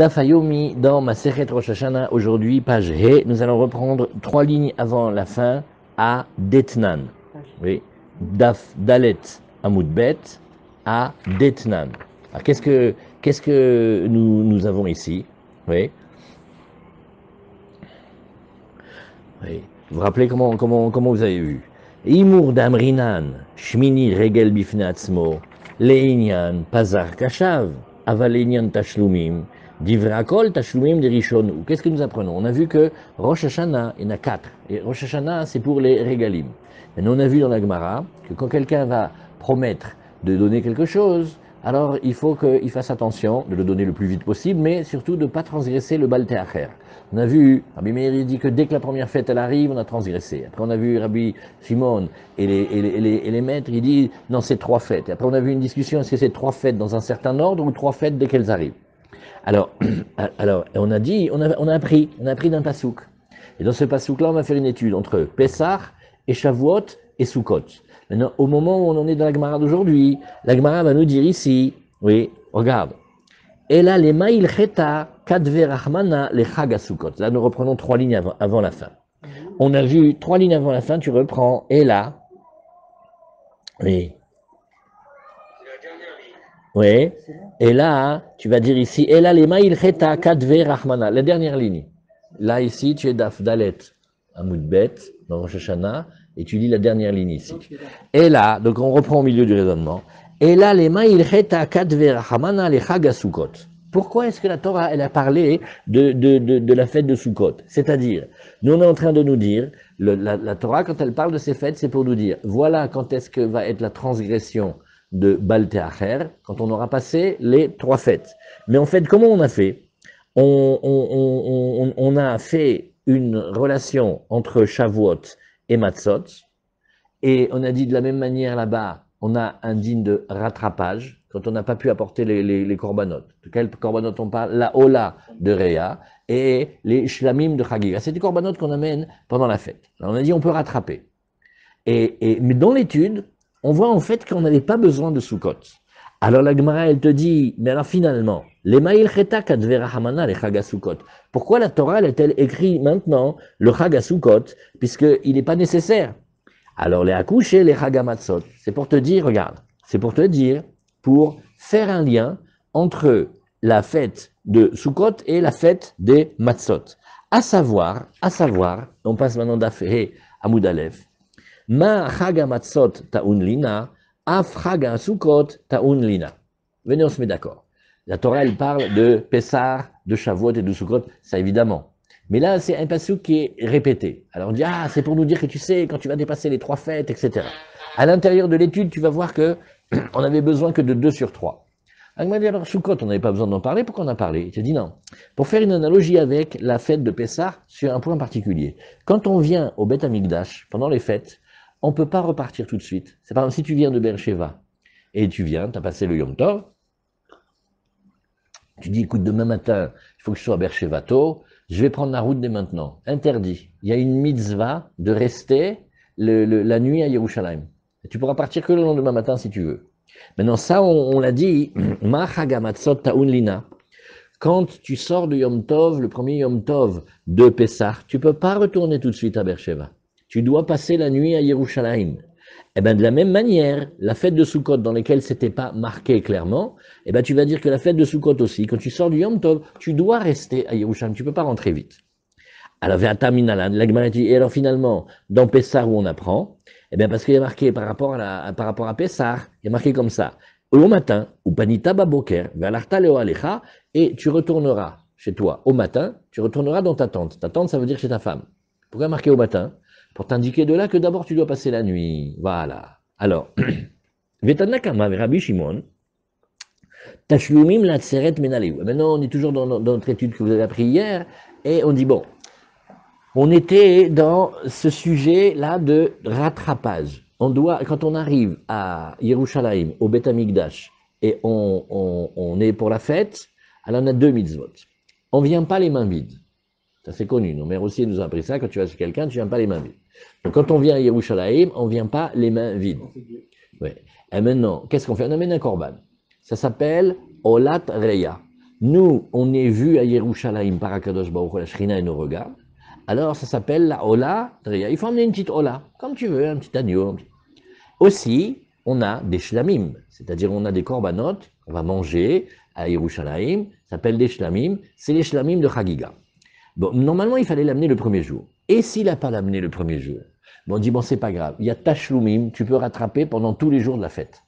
Daf Hayomi dans Masechet Rosh Hashanah, aujourd'hui, page He, nous allons reprendre 3 lignes avant la fin à Detnan. Oui, Daf Dalet Amud Bet à Detnan. Alors qu'est-ce que nous avons ici? Oui. Oui. Vous vous rappelez comment vous avez vu? Imur d'Amrinan, Shmini Regel Bifne Atzmo, Leinyan Pazar Kashav, Avaleinyan Tashlumim, Divrakol Tashlumim de Rishon. Qu'est-ce que nous apprenons? On a vu que Rosh Hashanah, il y en a 4. Et Rosh Hashanah, c'est pour les Regalim. Et on a vu dans la Gemara que quand quelqu'un va promettre de donner quelque chose, alors il faut qu'il fasse attention de le donner le plus vite possible, mais surtout de ne pas transgresser le Baal Te'acher. On a vu, Rabbi Meir dit que dès que la première fête elle arrive, on a transgressé. Après on a vu Rabbi Shimon et les maîtres, il dit non, c'est 3 fêtes. Et après on a vu une discussion, est-ce que c'est 3 fêtes dans un certain ordre ou 3 fêtes dès qu'elles arrivent. Alors on a dit, on a appris d'un pasouk. Et dans ce pasouk-là, on va faire une étude entre Pessah et Shavuot et Sukkot. Maintenant, au moment où on en est dans la Gemara d'aujourd'hui, la Gemara va nous dire ici, oui, regarde, et là, les maïl cheta kadve rachmana les chag Sukkot. Là, nous reprenons 3 lignes avant la fin. On a vu 3 lignes avant la fin, tu reprends, et là, oui. Oui, et là, tu vas dire ici, et là, les maïl cheta kadve rachmana, la dernière ligne. Là, ici, tu es daf dalet, amud bet, dans Rosh Hashanah, et tu lis la dernière ligne ici. Et là, donc on reprend au milieu du raisonnement, et là, les maïl cheta kadve rachmana les chag Sukkot. Pourquoi est-ce que la Torah, elle a parlé de la fête de Sukkot? C'est-à-dire, nous on est en train de nous dire, la Torah, quand elle parle de ces fêtes, c'est pour nous dire, voilà quand est-ce que va être la transgression de Baal Te'acher, quand on aura passé les 3 fêtes. Mais en fait, comment on a fait? On a fait une relation entre Shavuot et Matzot, et on a dit de la même manière là-bas, on a un digne de rattrapage, quand on n'a pas pu apporter les corbanotes. De quels corbanotes on parle? La Ola de Réa et les Shlamim de Chagiga. C'est des corbanotes qu'on amène pendant la fête. Alors on a dit on peut rattraper. Mais dans l'étude, on voit en fait qu'on n'avait pas besoin de Sukkot. Alors la Gemara, elle te dit, mais alors finalement, les Maïl Cheta Kadvera Hamana, les Chag Sukkot. Pourquoi la Torah est-elle écrit maintenant le Chag Sukkot, puisqu'il n'est pas nécessaire? Alors les accouchés, les Chag Matzot, c'est pour te dire, regarde, c'est pour te dire, pour faire un lien entre la fête de Sukkot et la fête des Matzot. À savoir, on passe maintenant d'Afé à Moudalef, Ma Chag Matzot Ta'un Lina, Af Chag Sukkot Ta'un Lina. Venez, on se met d'accord. La Torah, elle parle de Pessah, de Shavuot et de Sukkot, ça évidemment. Mais là, c'est un passouk qui est répété. Alors on dit, ah, c'est pour nous dire que tu sais, quand tu vas dépasser les 3 fêtes, etc. À l'intérieur de l'étude, tu vas voir que on avait besoin que de 2 sur 3. Alors, Sukkot, on n'avait pas besoin d'en parler, pourquoi on en a parlé? Il te dit non. Pour faire une analogie avec la fête de Pessah sur un point particulier. Quand on vient au Beth Amikdash, pendant les fêtes, on ne peut pas repartir tout de suite. C'est par exemple, si tu viens de Beersheva, et tu viens, tu as passé le Yom Tov, tu dis, écoute, demain matin, il faut que je sois à Beersheva tôt, je vais prendre la route dès maintenant. Interdit. Il y a une mitzvah de rester la nuit à Yerushalayim. Et tu pourras partir que le lendemain matin si tu veux. Maintenant, ça, on l'a dit, Ma Chag Matzot Ta'un Lina. Quand tu sors de Yom Tov, le premier Yom Tov de Pessah, tu ne peux pas retourner tout de suite à Beersheva. Tu dois passer la nuit à Yerushalayim. Eh bien, de la même manière, la fête de Sukkot dans laquelle c'était pas marqué clairement, eh ben, tu vas dire que la fête de Sukkot aussi, quand tu sors du Yom Tov, tu dois rester à Yerushalayim, tu peux pas rentrer vite. Alors, Ve'ata Minalan, la Gemara dit, et alors finalement, dans Pessah où on apprend, eh bien, parce qu'il y a marqué par rapport à Pessah, il y a marqué comme ça, au matin, ou panita baboker, ve'alarta leo alecha, et tu retourneras chez toi au matin, tu retourneras dans ta tente. Ta tente, ça veut dire chez ta femme. Pourquoi marqué au matin? Pour t'indiquer de là que d'abord tu dois passer la nuit. Voilà. Alors, Vetanakama, Rabbi Shimon, Tashlumim la tseret menaleu. Maintenant, on est toujours dans notre étude que vous avez appris hier, et on dit, bon, on était dans ce sujet-là de rattrapage. On doit, quand on arrive à Yerushalayim, au Beth Amikdash, et on est pour la fête, alors on a 2 mitzvot. On ne vient pas les mains vides. Ça c'est connu. Nos mères aussi nous ont appris ça. Quand tu vas chez quelqu'un, tu ne viens pas les mains vides. Donc quand on vient à Yerushalayim, on ne vient pas les mains vides. Ouais. Et maintenant, qu'est-ce qu'on fait? On amène un korban. Ça s'appelle Olat Reya. Nous, on est vu à Yerushalayim par Akadosh Baruch Hu, la Shrina et nos regards. Alors, ça s'appelle la Ola. Il faut emmener une petite Ola, comme tu veux, un petit agneau. Aussi, on a des shlamim, c'est-à-dire on a des korbanot, on va manger à Yerushalayim, ça s'appelle des shlamim, c'est les shlamim de Chagiga. Bon, normalement, il fallait l'amener le premier jour. Et s'il n'a pas l'amené le premier jour, bon, on dit, bon, c'est pas grave, il y a tashlumim, tu peux rattraper pendant tous les jours de la fête.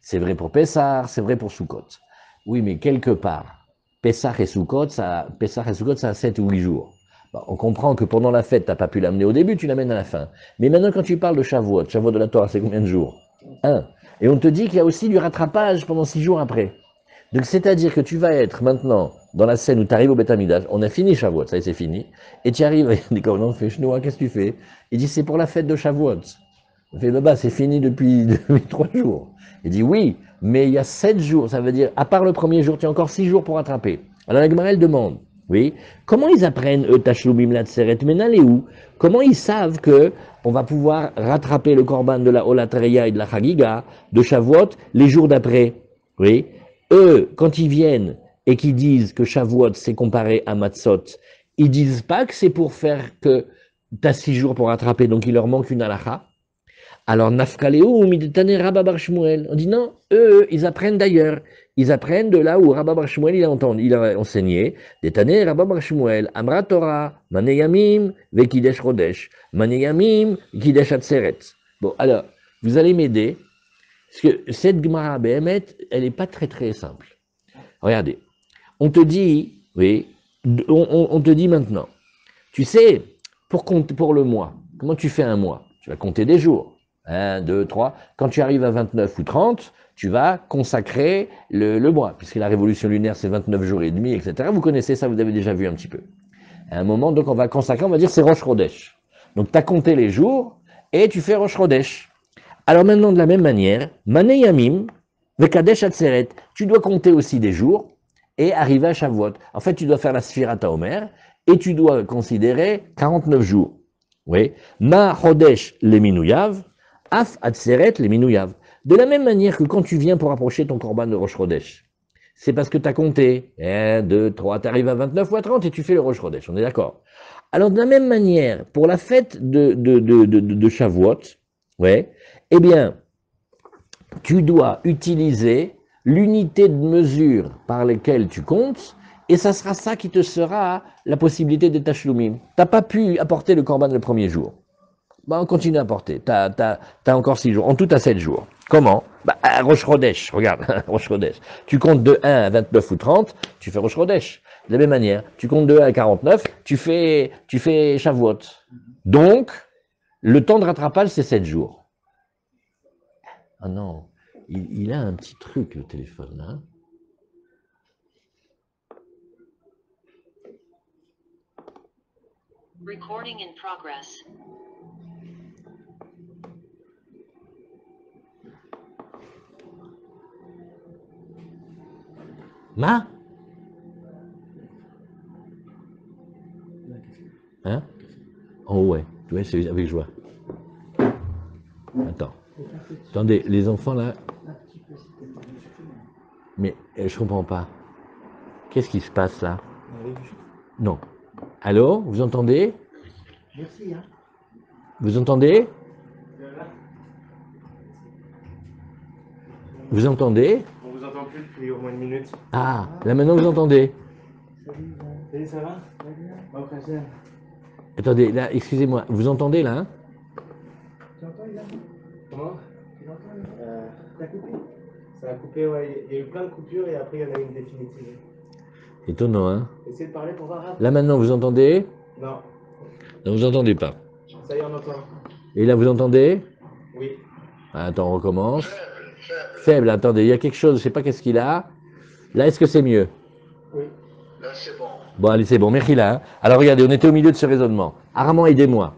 C'est vrai pour Pessah, c'est vrai pour Sukkot. Oui, mais quelque part, Pessah et Sukkot, ça a 7 ou 8 jours. Bon, on comprend que pendant la fête, tu n'as pas pu l'amener au début, tu l'amènes à la fin. Mais maintenant, quand tu parles de Shavuot de la Torah, c'est combien de jours? 1. Et on te dit qu'il y a aussi du rattrapage pendant 6 jours après. Donc, c'est-à-dire que tu vas être maintenant dans la scène où tu arrives au Beth Amidash, on a fini Shavuot, ça y est, c'est fini, et tu arrives, il dit, comment on fait, Chenoua, qu'est-ce que tu fais? Il dit, c'est pour la fête de Shavuot. On fait, là-bas, c'est fini depuis 3 jours. Il dit, oui, mais il y a 7 jours, ça veut dire, à part le premier jour, tu as encore 6 jours pour rattraper. Alors, la Gemara, elle demande, oui, comment ils apprennent, eux, Tashlumim Latseret Menale où? Comment ils savent que on va pouvoir rattraper le korban de la Olatreya et de la Chagiga, de Shavuot, les jours d'après? Oui. Eux, quand ils viennent et qu'ils disent que Shavuot c'est comparé à Matzot, ils disent pas que c'est pour faire que tu as 6 jours pour rattraper, donc il leur manque une halakha. Alors, Nafkaleo, Midetane Rabba Bar Shmuel. On dit non, eux, ils apprennent d'ailleurs. Ils apprennent de là où Rabba Bar Shmuel il a enseigné. Detane Rabba Bar Shmuel, Amra Torah, Maneyamim, Vekidesh Rodesh, Maneyamim, Kidesh Atzeret. Bon, alors, vous allez m'aider, parce que cette Gemara Behemet, elle n'est pas très très simple. Regardez, on te dit, oui, on te dit maintenant, tu sais, pour le mois, comment tu fais un mois? Tu vas compter des jours. 1, 2, 3. Quand tu arrives à 29 ou 30, tu vas consacrer le mois, puisque la révolution lunaire, c'est 29 jours et demi, etc. Vous connaissez ça, vous avez déjà vu un petit peu. À un moment, donc, on va consacrer, on va dire, c'est Rosh Chodesh. Donc, tu as compté les jours et tu fais Rosh Chodesh. Alors maintenant, de la même manière, Mané Yamim, Vekadesh Atzeret, tu dois compter aussi des jours et arriver à Shavuot. En fait, tu dois faire la Sphirata Omer et tu dois considérer 49 jours. Oui. Ma Chodesh Leminouyav, Af Atzeret Leminouyav. De la même manière que quand tu viens pour approcher ton korban de Rosh Chodesh, c'est parce que tu as compté 1, 2, 3, tu arrives à 29 ou à 30 et tu fais le Rosh Chodesh. On est d'accord? Alors, de la même manière, pour la fête de Shavuot, ouais, eh bien, tu dois utiliser l'unité de mesure par laquelle tu comptes, et ça sera ça qui te sera la possibilité de tashlumim. Tu n'as pas pu apporter le korban le premier jour. Bah, on continue à apporter. Tu as encore 6 jours. En tout, tu as 7 jours. Comment? Bah, Rosh Chodesh, regarde, Rosh Chodesh. Tu comptes de 1 à 29 ou 30, tu fais Rosh Chodesh. De la même manière, tu comptes de 1 à 49, tu fais Shavuot. Donc, le temps de rattrapage, c'est 7 jours. Ah non, il a un petit truc, le téléphone, hein. Recording in progress. Ma? Hein? Oh ouais, ouais, c'est avec joie. Attends. Attendez, les enfants là. Mais je comprends pas. Qu'est-ce qui se passe là? Non. Allô? Vous entendez? Merci, hein. Vous entendez? Vous entendez? On vous entend plus depuis au moins une minute. Ah, là maintenant vous entendez? Salut, ça va? Bon, Khachem. Attendez, là, excusez-moi, vous entendez là, hein? Tu entends, Ilan? Comment? Tu entends, ça a coupé? Ça a coupé, ouais. Il y a eu plein de coupures et après il y en a une définitive. Étonnant, hein? Essayez de parler pour voir. Là maintenant vous entendez? Non. Non, vous entendez pas. Ça y est, on entend. Et là vous entendez? Oui. Ah, attends, on recommence. Faible, attendez, il y a quelque chose, je sais pas qu'est-ce qu'il a. Là, est-ce que c'est mieux? Oui. Là, c'est bon. Bon, allez, c'est bon, merci là. Hein. Alors regardez, on était au milieu de ce raisonnement. Armand, aidez-moi.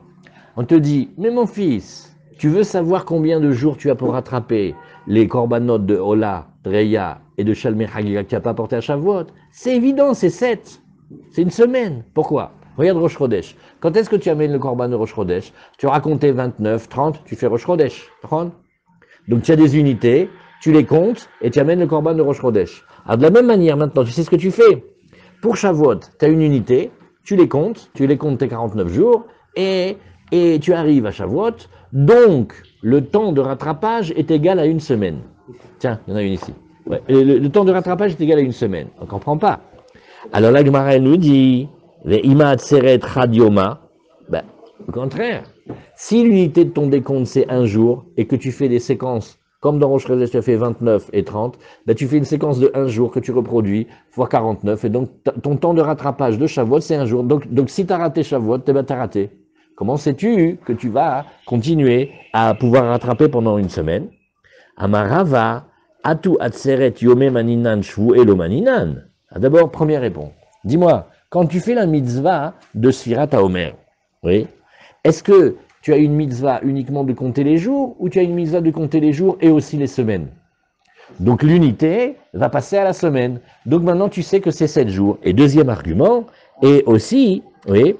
On te dit, mais mon fils, tu veux savoir combien de jours tu as pour rattraper les korbanot de Ola, Dreya et de Shalmei Chagiga que tu n'as pas apporté à Shavuot? C'est évident, c'est 7. C'est une semaine. Pourquoi? Regarde Rosh Chodesh. Quand est-ce que tu amènes le korban de Rosh Chodesh? Tu auras compté 29, 30, tu fais Rosh Chodesh. Donc tu as des unités. tu les comptes et tu amènes le korban de Rosh Chodesh. Alors de la même manière maintenant, tu sais ce que tu fais. Pour Shavuot, tu as une unité, tu les comptes tes 49 jours et tu arrives à Shavuot. Donc, le temps de rattrapage est égal à une semaine. Tiens, il y en a une ici. Ouais. Et le temps de rattrapage est égal à une semaine. On ne comprend pas. Alors la Gemara elle nous dit, Ima Tseret Radioma, ben, au contraire. Si l'unité de ton décompte c'est un jour et que tu fais des séquences, comme dans Rosh Chodesh tu as fait 29 et 30, ben, tu fais une séquence de un jour que tu reproduis fois 49 et donc ton temps de rattrapage de Shavuot c'est un jour. Donc si tu as raté Shavuot, tu as raté. Comment sais-tu que tu vas continuer à pouvoir rattraper pendant une semaine? Amarava, Atu Atseret Yome Maninan Shvu Elo Maninan. D'abord, première réponse. Dis-moi, quand tu fais la mitzvah de Sfirat HaOmer, oui, est-ce que tu as une mitzvah uniquement de compter les jours ou tu as une mitzvah de compter les jours et aussi les semaines? Donc l'unité va passer à la semaine. Donc maintenant tu sais que c'est 7 jours. Et deuxième argument, et aussi, oui,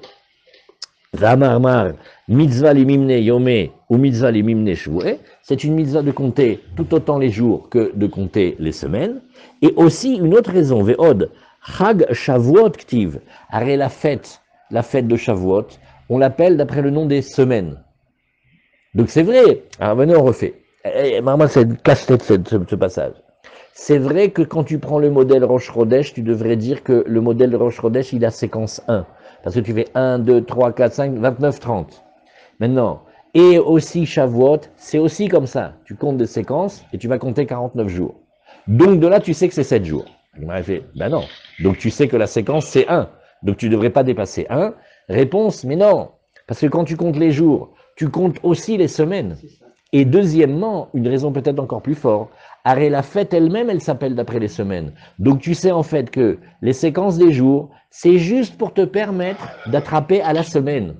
Ramarmar, mitzvah limimne yome ou mitzvah limimne shvue, c'est une mitzvah de compter tout autant les jours que de compter les semaines. Et aussi une autre raison, ve'od, chag shavuot ktiv, arrêt la fête de Shavuot, on l'appelle d'après le nom des semaines. Donc c'est vrai, alors maintenant on refait. Maman, c'est une casse-tête ce passage. C'est vrai que quand tu prends le modèle Rosh Chodesh, tu devrais dire que le modèle Rosh Chodesh, il a séquence 1. Parce que tu fais 1, 2, 3, 4, 5, 29, 30. Maintenant, et aussi Shavuot, c'est aussi comme ça. Tu comptes des séquences et tu vas compter 49 jours. Donc de là, tu sais que c'est 7 jours. Il m'a fait, ben non. Donc tu sais que la séquence, c'est 1. Donc tu ne devrais pas dépasser 1. Réponse, mais non. Parce que quand tu comptes les jours, tu comptes aussi les semaines. Et deuxièmement, une raison peut-être encore plus forte, arrêt la fête elle-même, elle s'appelle d'après les semaines. Donc tu sais en fait que les séquences des jours, c'est juste pour te permettre d'attraper à la semaine.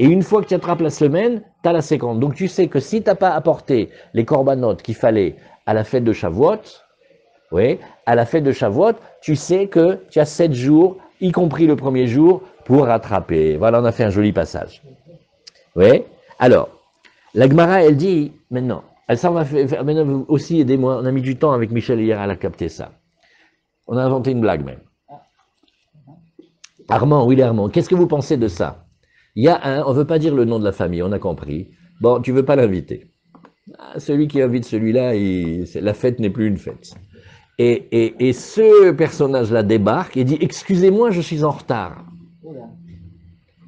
Et une fois que tu attrapes la semaine, tu as la séquence. Donc tu sais que si tu n'as pas apporté les corbanotes qu'il fallait à la fête de Shavuot, oui, à la fête de Shavuot, tu sais que tu as 7 jours, y compris le premier jour, pour rattraper. Voilà, on a fait un joli passage. Oui. Alors, la Gemara, elle dit, maintenant, ça on va faire, maintenant aussi, aidez-moi, on a mis du temps avec Michel hier à la capter ça. On a inventé une blague même. Armand, oui, Armand, qu'est-ce que vous pensez de ça? Il y a un, on ne veut pas dire le nom de la famille, on a compris. Bon, tu ne veux pas l'inviter. Ah, celui qui invite celui-là, la fête n'est plus une fête. Et ce personnage-là débarque et dit, excusez-moi, je suis en retard.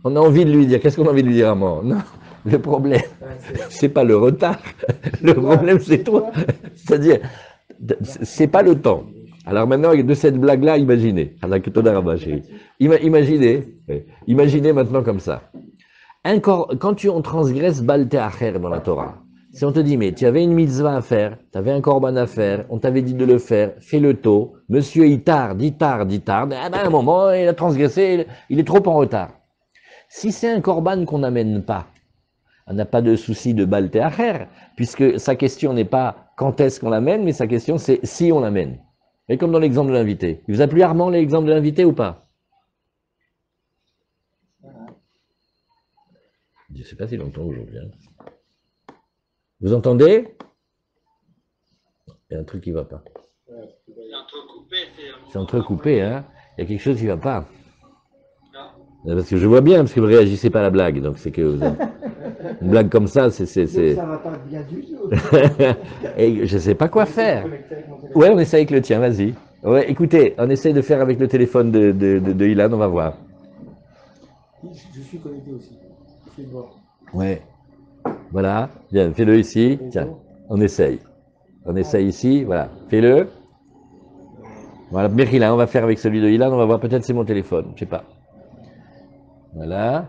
On a envie de lui dire, qu'est-ce qu'on a envie de lui dire, Armand? Non, le problème, c'est pas le retard, le problème c'est toi. C'est-à-dire, c'est pas le temps. Alors maintenant, de cette blague-là, imaginez. Imaginez maintenant comme ça. Quand on transgresse Baal Te'acher dans la Torah, si on te dit, mais tu avais une mitzvah à faire, tu avais un korban à faire, on t'avait dit de le faire, fais-le tôt, monsieur il tarde, ah ben à un moment, il a transgressé, il est trop en retard. Si c'est un korban qu'on n'amène pas, on n'a pas de souci de Baal Te'acher, puisque sa question n'est pas quand est-ce qu'on l'amène, mais sa question c'est si on l'amène. Et comme dans l'exemple de l'invité. Il vous a plu Armand l'exemple de l'invité ou pas? Je ne sais pas s'il entend aujourd'hui. Hein. Vous entendez? Il y a un truc qui ne va pas. C'est entrecoupé, hein? Il y a quelque chose qui ne va pas. Parce que je vois bien, parce que vous ne réagissez pas à la blague. Donc c'est que vous avez... une blague comme ça, c'est. Ça va pas bien du tout. Et je ne sais pas quoi faire. Ouais, on essaie avec le tien, vas-y. Ouais, écoutez, on essaie de faire avec le téléphone de Ilan, on va voir. Je suis connecté aussi. Je vais voir. Ouais. Voilà, bien, fais-le ici. Tiens, on essaye. On essaye ici, voilà. Fais-le. Voilà, Ilan, on va faire avec celui de Ilan, on va voir, peut-être c'est mon téléphone, je sais pas. Voilà.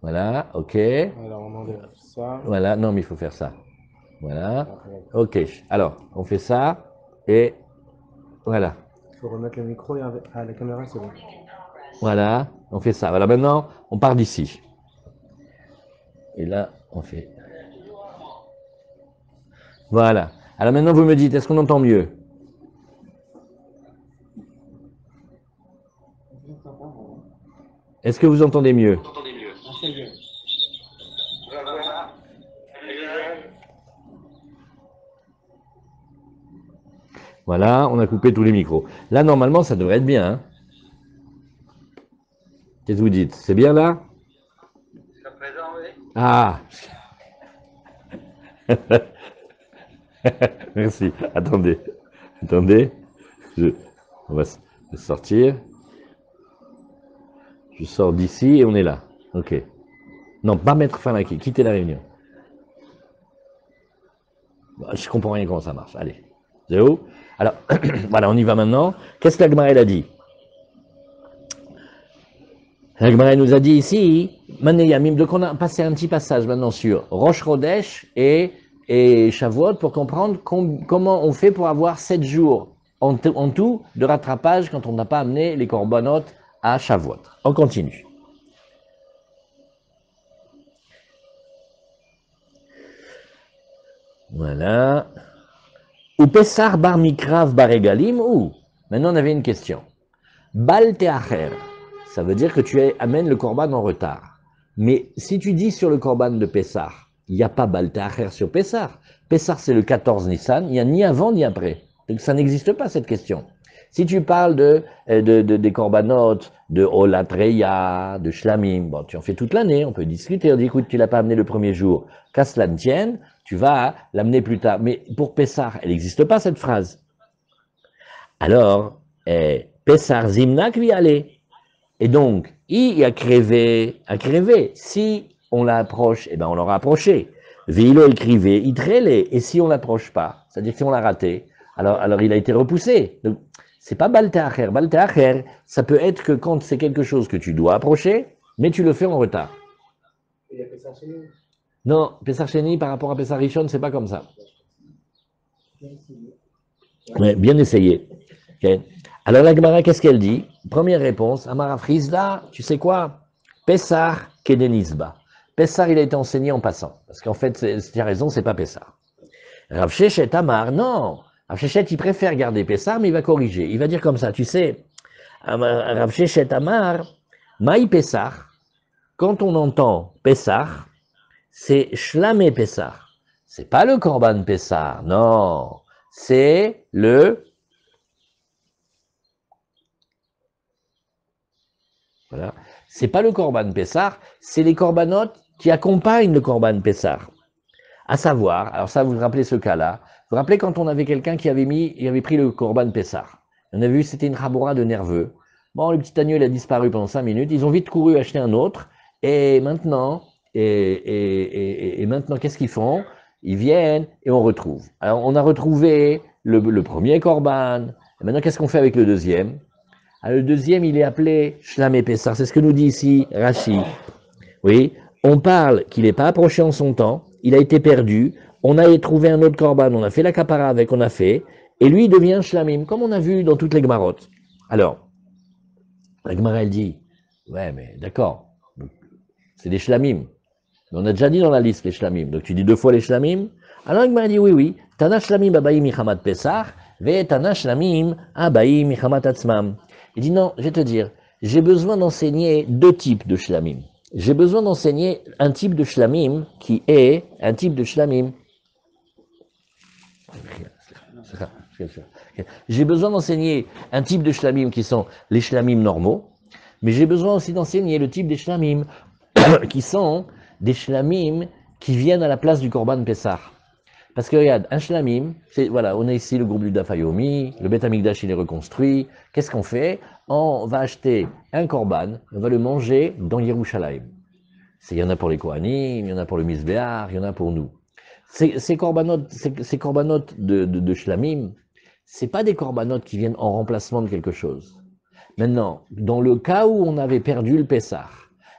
Voilà, ok. Alors on enlève ça. Voilà, non, mais il faut faire ça. Voilà. Ok, alors, on fait ça, et voilà. Il faut remettre le micro et la caméra, c'est bon. Voilà, on fait ça. Voilà, maintenant, on part d'ici. Et là, on fait. Voilà. Alors maintenant, vous me dites, est-ce qu'on entend mieux? Est-ce que vous entendez mieux? Voilà, on a coupé tous les micros. Là, normalement, ça devrait être bien. Hein. Qu'est-ce que vous dites? C'est bien là? Jusqu'à présent, oui. Ah merci. Attendez. Attendez. On va sortir. Je sors d'ici et on est là. Ok. Non, pas mettre fin à qui. Quitter la réunion. Je comprends rien comment ça marche. Allez. Zéro. Alors, voilà, on y va maintenant. Qu'est-ce que l'Agmara a dit? L'Agmara nous a dit ici, Maneyamim, donc on a passé un petit passage maintenant sur Rosh Chodesh et Shavuot pour comprendre comment on fait pour avoir 7 jours en tout de rattrapage quand on n'a pas amené les korbanot à Shavuot. On continue. Voilà. Ou Pessar bar mikrav bar egalim ou maintenant on avait une question. Bal teacher, ça veut dire que tu amènes le korban en retard. Mais si tu dis sur le korban de Pessar, il n'y a pas bal teacher sur Pessar. Pessar c'est le 14 Nissan, il n'y a ni avant ni après. Donc ça n'existe pas cette question. Si tu parles des korbanot, de Olatreya, de Shlamim, bon, tu en fais toute l'année, on peut discuter, on dit écoute, tu l'as pas amené le premier jour, qu'à cela ne tienne, tu vas l'amener plus tard. Mais pour Pessar, elle n'existe pas cette phrase. Alors, Pessar Zimnak lui allait. Et donc, il a crevé. Si on l'approche, eh ben on l'aura approché. Vilo écrivait, il trélait. Et si on l'approche pas, c'est-à-dire que si on l'a raté, alors il a été repoussé. Donc, c'est pas Balteacher. Balteacher, ça peut être que quand c'est quelque chose que tu dois approcher, mais tu le fais en retard. Il y a Pessar chez nous. Non, Pessar Sheni par rapport à Pessar Rishon, c'est pas comme ça. Ouais, bien essayé. Okay. Alors la Gemara, qu'est-ce qu'elle dit? Première réponse, Amara Frisda, tu sais quoi? Pessar Kedenisba. Pessar, il a été enseigné en passant. Parce qu'en fait, tu as raison, c'est pas Pessar. Rav Shechet Amar, non. Rav Shechet, il préfère garder Pessar, mais il va corriger. Il va dire comme ça, tu sais, Rav Shechet Amar, Maï Pessar, quand on entend Pessar, c'est Shlamé Pessar. C'est pas le Korban Pessar, non. C'est le... Voilà. C'est pas le Korban Pessar, c'est les Korbanot qui accompagnent le Korban Pessar. À savoir, alors ça vous vous rappelez ce cas-là, vous vous rappelez quand on avait quelqu'un qui avait pris le Korban Pessar. On a vu c'était une rabora de nerveux. Bon, le petit agneau il a disparu pendant 5 minutes, ils ont vite couru acheter un autre, et maintenant, maintenant qu'est-ce qu'ils font? Ils viennent et on retrouve. Alors on a retrouvé le premier Korban, et maintenant qu'est-ce qu'on fait avec le deuxième? Alors, le deuxième, il est appelé Shlamé Pessar. C'est ce que nous dit ici Rashi. Oui, on parle qu'il n'est pas approché en son temps, il a été perdu, on a trouvé un autre korban, on a fait la kapara avec, on a fait, et lui il devient Shlamim, comme on a vu dans toutes les Gmarotes. Alors, la Gemara elle dit, ouais mais d'accord, c'est des Shlamim. On a déjà dit dans la liste les Shlamim, donc tu dis 2 fois les Shlamim. Alors la Gemara dit oui, Tana Shlamim abayim michamat Pessar, ve Tana Shlamim abayim michamat atzmam. Il dit non, je vais te dire, j'ai besoin d'enseigner 2 types de Shlamim. J'ai besoin d'enseigner un type de Shlamim qui est un type de Shlamim. J'ai besoin d'enseigner un type de Shlamim qui sont les Shlamim normaux, mais j'ai besoin aussi d'enseigner le type des Shlamim qui sont des Shlamim qui viennent à la place du Korban Pessah. Parce que regarde, un Shlamim, voilà, on a ici le groupe du Dafayomi, le Beth Amikdash il est reconstruit. Qu'est-ce qu'on fait? On va acheter un Korban, on va le manger dans Yerushalayim. Il y en a pour les Kohanim, il y en a pour le Misbéar, il y en a pour nous. Ces korbanot de Shlamim, c'est pas des korbanot qui viennent en remplacement de quelque chose. Maintenant, dans le cas où on avait perdu le Pessah,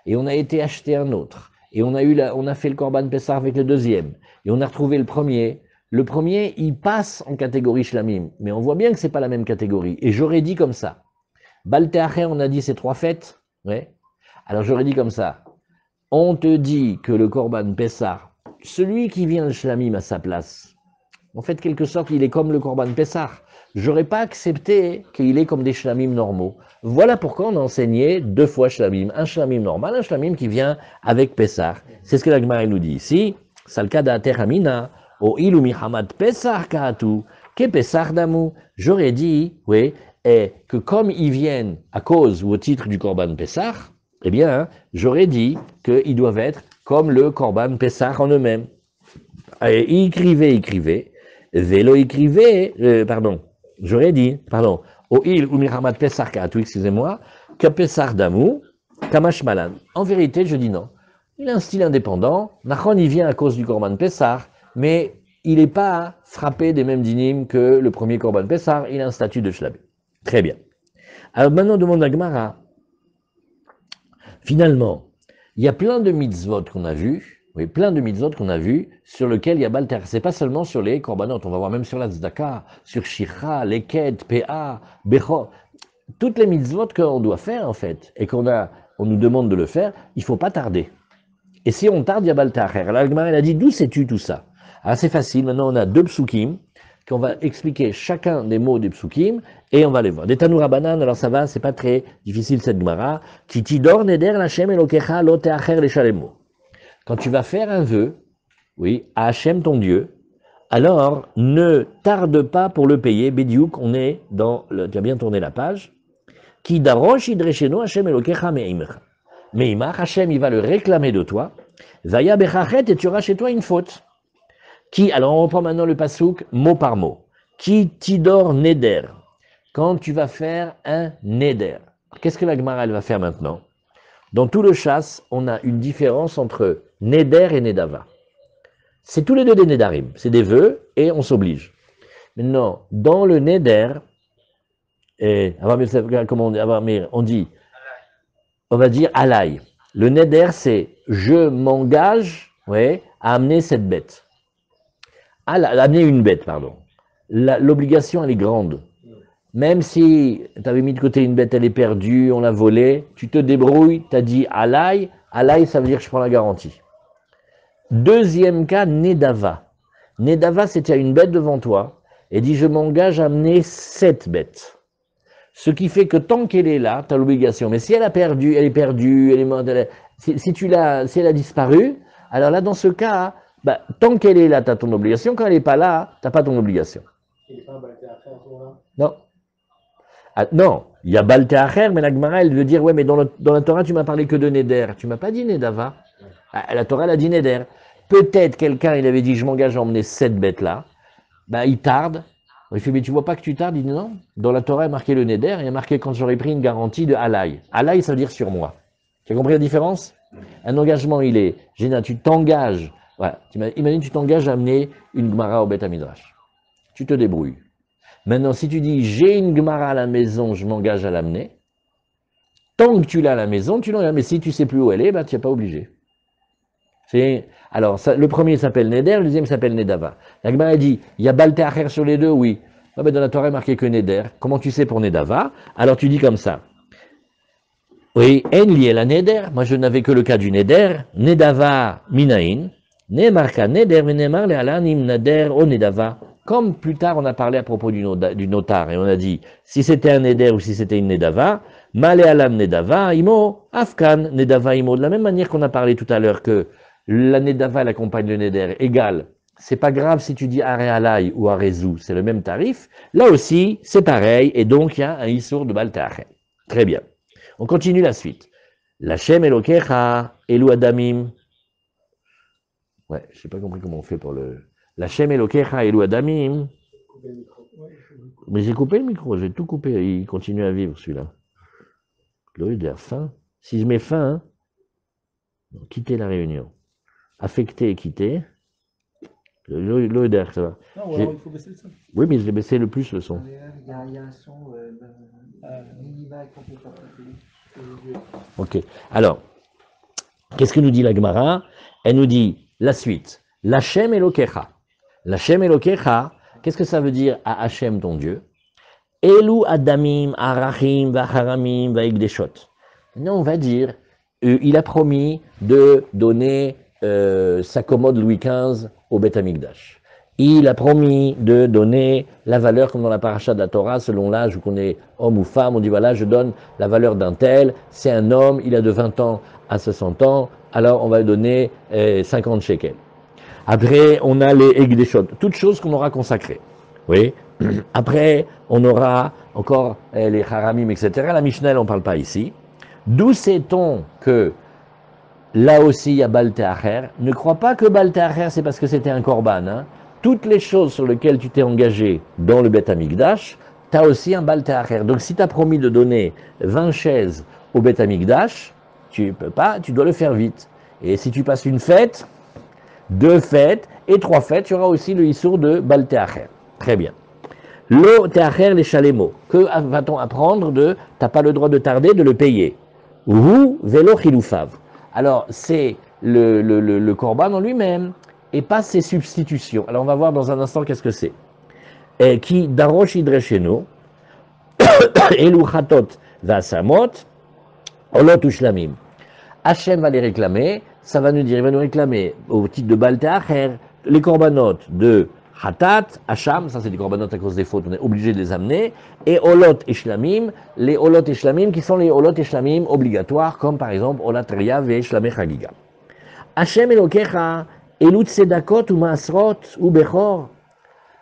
et on a été acheter un autre, et on a fait le Korban Pessah avec le deuxième, et on a retrouvé le premier, il passe en catégorie Shlamim, mais on voit bien que c'est pas la même catégorie. Et j'aurais dit comme ça, Balteacher, on a dit c'est 3 fêtes, ouais. Alors j'aurais dit comme ça, on te dit que le Korban Pessah, celui qui vient le Shlamim à sa place, en fait, quelque sorte, il est comme le Korban Pessah. J'aurais pas accepté qu'il est comme des Shlamim normaux. Voilà pourquoi on a enseigné 2 fois Shlamim. Un Shlamim normal, un Shlamim qui vient avec Pessah. C'est ce que la Gemara nous dit ici. Salkada Teramina, o ilu mihamad Pessah kaatu. Que Pessar Damou, j'aurais dit, oui, et que comme ils viennent à cause ou au titre du Corban Pessar, eh bien, j'aurais dit qu'ils doivent être comme le Corban Pessar en eux-mêmes. Et écrivez, vélo j'aurais dit, au il ou Miramat Pessar Katou, excusez-moi, que Pessar Damou, Kamash Malan. En vérité, je dis non. Il a un style indépendant. Nachon, il vient à cause du Corban Pessar, mais il n'est pas frappé des mêmes dynimes que le premier Corban Pessar. Il a un statut de Shlabé. Très bien. Alors maintenant, on demande à Gemara. Finalement, il y a plein de mitzvot qu'on a vus, oui, plein de mitzvot qu'on a vus, sur lesquels il y a Balter. C'est pas seulement sur les korbanot, on va voir même sur la tzedaka, sur Shira, Leket, Pa, Becho. Toutes les mitzvot qu'on doit faire, en fait, et on nous demande de le faire, il faut pas tarder. Et si on tarde, il y a Balter. Alors, Gemara, elle a dit, d'où sais-tu tout ça? Alors, c'est facile, maintenant on a 2 psukim, qu'on va expliquer chacun des mots des psukim, et on va les voir. Des Tanoura Banan, alors ça va, c'est pas très difficile cette Gemara. Qui tidor neder l'Hashem elokecha lo te'acher leshalemo. Quand tu vas faire un vœu, oui, à Hachem ton Dieu, alors ne tarde pas pour le payer. Bédiouk, on est dans tu as bien tourné la page. Qui darosh idresheno Hachem elokecha meimcha. Meimach, Hachem, il va le réclamer de toi. Vaya bechachet, et tu auras chez toi une faute. Alors on reprend maintenant le pasouk mot par mot. Qui tidor neder. Quand tu vas faire un neder. Qu'est-ce que la Gemara elle va faire maintenant? Dans tout le chasse, on a une différence entre neder et nedava. C'est tous les deux des nedarim. C'est des vœux et on s'oblige. Maintenant, dans le neder, on va dire alay. Le neder, c'est je m'engage, ouais, à amener cette bête. Amener une bête, pardon. L'obligation, elle est grande. Même si tu avais mis de côté une bête, elle est perdue, on l'a volée, tu te débrouilles, tu as dit alay, ça veut dire que je prends la garantie. Deuxième cas, nedava. Nedava, c'est qu'il y a une bête devant toi, et dit je m'engage à amener 7 bêtes. Ce qui fait que tant qu'elle est là, tu as l'obligation. Mais si elle a perdu, elle est perdue, elle est morte, si elle a disparu, alors là, dans ce cas, tant qu'elle est là, tu as ton obligation. Quand elle n'est pas là, tu n'as pas ton obligation. Il n'est pas balté à faire à ce moment-là? Non. Non, il y a balté à faire, mais la Gemara, elle veut dire, ouais, mais dans la Torah, tu m'as parlé que de Neder. Tu m'as pas dit Nedava. La Torah, elle a dit Neder. Peut-être quelqu'un, il avait dit, je m'engage à emmener 7 bêtes-là. Il tarde. Il fait, mais tu vois pas que tu tardes? Il dit, non. Dans la Torah, il y a marqué le Neder, il y a marqué quand j'aurais pris une garantie de Alay. Alay, ça veut dire sur moi. Tu as compris la différence? Un engagement, il est général. Tu t'engages. Voilà. Imagine, tu t'engages à amener une Gemara au Beth Midrash. Tu te débrouilles. Maintenant, si tu dis, j'ai une Gemara à la maison, je m'engage à l'amener, tant que tu l'as à la maison, tu l'engages. Mais si tu ne sais plus où elle est, tu n'es pas obligé. Alors, le premier s'appelle Neder, le deuxième s'appelle Nedava. La Gemara dit, il y a Balté Acher sur les deux, oui. Dans la Torah, il est marqué que Neder. Comment tu sais pour Nedava? Alors, tu dis comme ça. Oui, En lié la Neder. Moi, je n'avais que le cas du Neder. Nedava minaïn. Nemarka Neder, venemar le alanim Neder o Nedava. Comme plus tard on a parlé à propos du notar et on a dit si c'était un neder ou si c'était une nedava, malé alam nedava imo, afkan nedava imo. De la même manière qu'on a parlé tout à l'heure que la nedava elle accompagne le neder égal. C'est pas grave si tu dis are alay ou arezou, c'est le même tarif. Là aussi c'est pareil et donc il y a un issour de balta'achem. Très bien. On continue la suite. L'Hashem elokecha elu adamim. Ouais, je n'ai pas compris comment on fait pour le. L'Hashem elokecha elu adamim. Mais j'ai coupé le micro, j'ai tout coupé. Il continue à vivre celui-là. Il a fin. Si je mets fin, quitter la réunion. Affecter et quitter. Ça va. Non, alors il faut baisser le son. Oui, mais je l'ai baissé le plus le son. Il y a un son minimal qu'on peut pas. Ok. Alors, qu'est-ce que nous dit la Gemara? Elle nous dit la suite. L'Hashem elokecha. L'Hashem elokecha, qu'est-ce que ça veut dire à Hachem ton Dieu? Elu adamim, arachim, vaharamim, vaigdeshot. Non, on va dire, il a promis de donner sa commode Louis XV au Beth Amikdash. Il a promis de donner la valeur, comme dans la paracha de la Torah, selon l'âge où qu'on est homme ou femme, on dit voilà, je donne la valeur d'un tel, c'est un homme, il a de 20 ans à 60 ans, alors on va lui donner 50 shekels. Après, on a les Egdeshot, toutes choses qu'on aura consacrées. Oui. Après, on aura encore les haramim, etc. La Mishnah, on ne parle pas ici. D'où sait-on que là aussi il y a Baal Te'acher? Ne crois pas que Baal Te'acher c'est parce que c'était un korban. Hein. Toutes les choses sur lesquelles tu t'es engagé dans le Beth Amikdash, tu as aussi un Baal Te'acher. Donc si tu as promis de donner 20 chaises au Beth Amikdash, tu ne peux pas, tu dois le faire vite. Et si tu passes une fête, 2 fêtes et 3 fêtes, tu auras aussi le Issour de Baal Te'acher. Très bien. Lo te'acher les chalemo. Que va-t-on apprendre de t'as pas le droit de tarder, de le payer? Ou vélo chiloufav. Alors, c'est le korban en lui-même et pas ses substitutions. Alors, on va voir dans un instant qu'est-ce que c'est. Qui darosh idresheno, elu chatot vasamot, olot ushlamim. Hachem va les réclamer, ça va nous dire, il va nous réclamer au titre de Baal Te'acher les korbanot de Hatat, Hacham, ça c'est des korbanot à cause des fautes, on est obligé de les amener, et Olot et Shlamim, les Olot et Shlamim qui sont les Olot et Shlamim obligatoires, comme par exemple Olat Riyav et Shlamé Chagiga. Hachem Elokecha, Elut Sedakot ou Maasrot ou Bechor.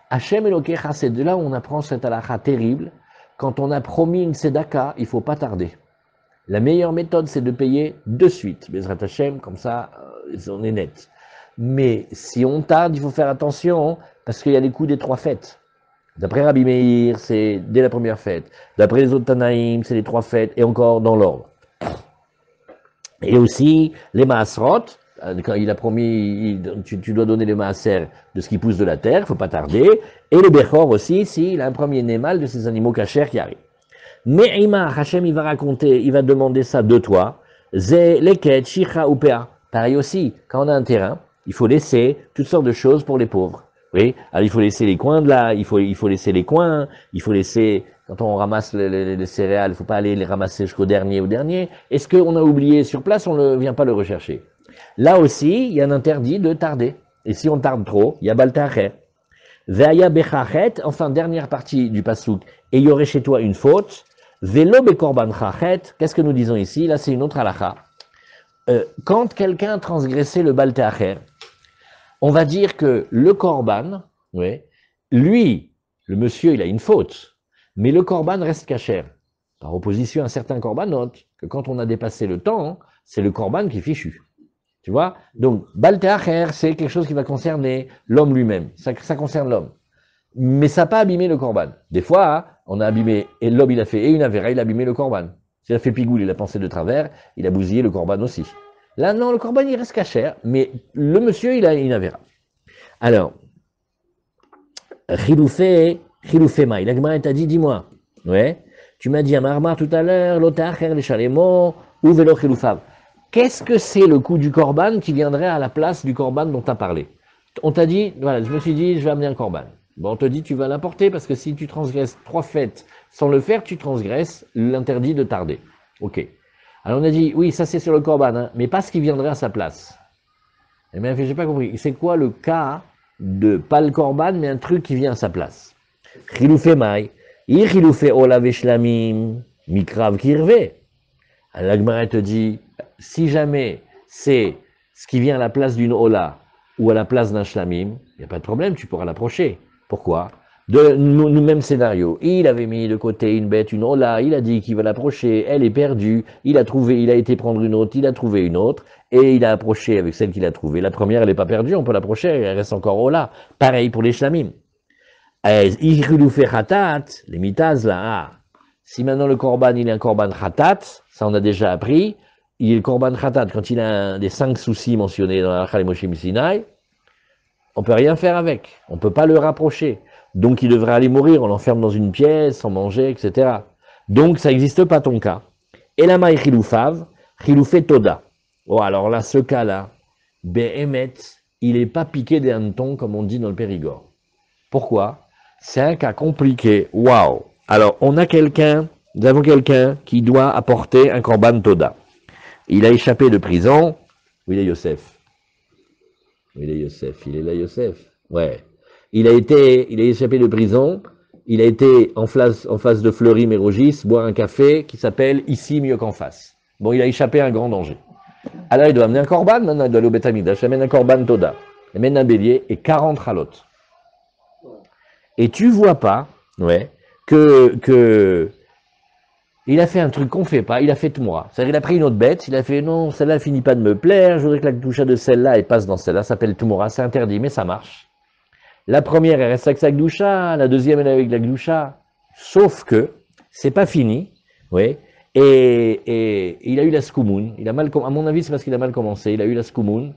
Hachem Elokecha, c'est de là où on apprend cette halakha terrible. Quand on a promis une Sedaka, il ne faut pas tarder. La meilleure méthode, c'est de payer de suite. Bezrat Hashem, comme ça, on est net. Mais si on tarde, il faut faire attention, parce qu'il y a les coups des 3 fêtes. D'après Rabbi Meir, c'est dès la première fête. D'après les autres Tanaïm, c'est les 3 fêtes, et encore dans l'ordre. Et aussi, les Maasrot, quand il a promis, tu dois donner les Maaser de ce qui pousse de la terre, il ne faut pas tarder. Et le Bechor aussi, s'il a un premier némal de ces animaux cachers qui arrivent. Mais Ima, Hachem, il va raconter, il va demander ça de toi. Ze, leket, shicha ou pea. Pareil aussi, quand on a un terrain, il faut laisser toutes sortes de choses pour les pauvres. Oui, alors il faut laisser les coins de là, il faut laisser les coins, il faut laisser, quand on ramasse les céréales, il ne faut pas aller les ramasser jusqu'au dernier ou dernier. Est-ce qu'on a oublié sur place, on ne vient pas le rechercher? Là aussi, il y a un interdit de tarder. Et si on tarde trop, il y a Baal Te'acher. Ve'aya bechachet, enfin, dernière partie du pasouk, et il y aurait chez toi une faute. Velo bekorban chachet, qu'est-ce que nous disons ici? Là, c'est une autre halakha. Quand quelqu'un transgressait le Baal Te'acher, on va dire que le korban, ouais, lui, le monsieur, il a une faute, mais le korban reste cachère. Par opposition à certains korbanot, que quand on a dépassé le temps, c'est le korban qui est fichu. Tu vois? Donc, Baal Te'acher, c'est quelque chose qui va concerner l'homme lui-même. Ça concerne l'homme. Mais ça n'a pas abîmé le korban. Des fois, hein, on a abîmé, et l'homme, il a fait, et une avéra, il a abîmé le korban. S'il a fait pigoule, il a pensé de travers, il a bousillé le korban aussi. Là, non, le korban, il reste cachère, mais le monsieur, il a une avéra. Alors, Chiloufé maï, la Gemara t'a dit, dis-moi, ouais, tu m'as dit à Marmar tout à l'heure, l'otacher, les chalémo, ou vélo chiloufav. Qu'est-ce que c'est le coup du korban qui viendrait à la place du korban dont tu as parlé? On t'a dit, voilà, je me suis dit, je vais amener un korban. Bon, on te dit, tu vas l'apporter parce que si tu transgresses 3 fêtes sans le faire, tu transgresses l'interdit de tarder. Ok. Alors on a dit, oui, ça c'est sur le korban, hein, mais pas ce qui viendrait à sa place. Eh bien, j'ai pas compris. C'est quoi le cas de pas le korban, mais un truc qui vient à sa place? Chiloufé maï, chiloufé olav shlamim, mikrav kirve. Alors la Gemara te dit, si jamais c'est ce qui vient à la place d'une ola ou à la place d'un shlamim, il n'y a pas de problème, tu pourras l'approcher. Pourquoi? De nous, même scénario. Il avait mis de côté une bête, une ola, il a dit qu'il va l'approcher, elle est perdue, il a été prendre une autre, il a trouvé une autre, et il a approché avec celle qu'il a trouvée. La première, elle n'est pas perdue, on peut l'approcher, elle reste encore ola. Pareil pour les shlamim. Les mitaz là, si maintenant le korban, il est un korban khatat, ça on a déjà appris, il est le korban khatat, quand il a un des 5 soucis mentionnés dans la Halakha Moshe Sinai, on peut rien faire avec, on peut pas le rapprocher. Donc il devrait aller mourir, on l'enferme dans une pièce, sans manger, etc. Donc ça n'existe pas ton cas. Et la maï chiloufav, chiloufé toda. Oh, alors là, ce cas-là, behemet, il n'est pas piqué des hannetons comme on dit dans le Périgord. Pourquoi? C'est un cas compliqué. Waouh! Alors, nous avons quelqu'un qui doit apporter un korban toda. Il a échappé de prison. Où il est Yosef? Où il est Yosef? Il est là, Yosef? Ouais. Il a échappé de prison. Il a été en face de Fleury Mérogis, boire un café qui s'appelle Ici mieux qu'en face. Bon, il a échappé à un grand danger. Alors, il doit amener un korban. Maintenant, il doit aller au Beth Amikdash. Il amène un korban toda. Il amène un bélier et 40 halot. et tu vois pas, ouais, il a fait un truc qu'on fait pas, il a fait Tmoura. C'est-à-dire, il a pris une autre bête, il a fait, non, celle-là finit pas de me plaire, je voudrais que la Gdoucha de celle-là, elle passe dans celle-là, ça s'appelle Tmoura, c'est interdit, mais ça marche. La première, elle reste avec sa Gdoucha, la deuxième, elle est avec la Gdoucha. Sauf que, c'est pas fini, oui, et il a eu la Skoumoun. Il a mal, à mon avis, c'est parce qu'il a mal commencé, il a eu la Skoumoun.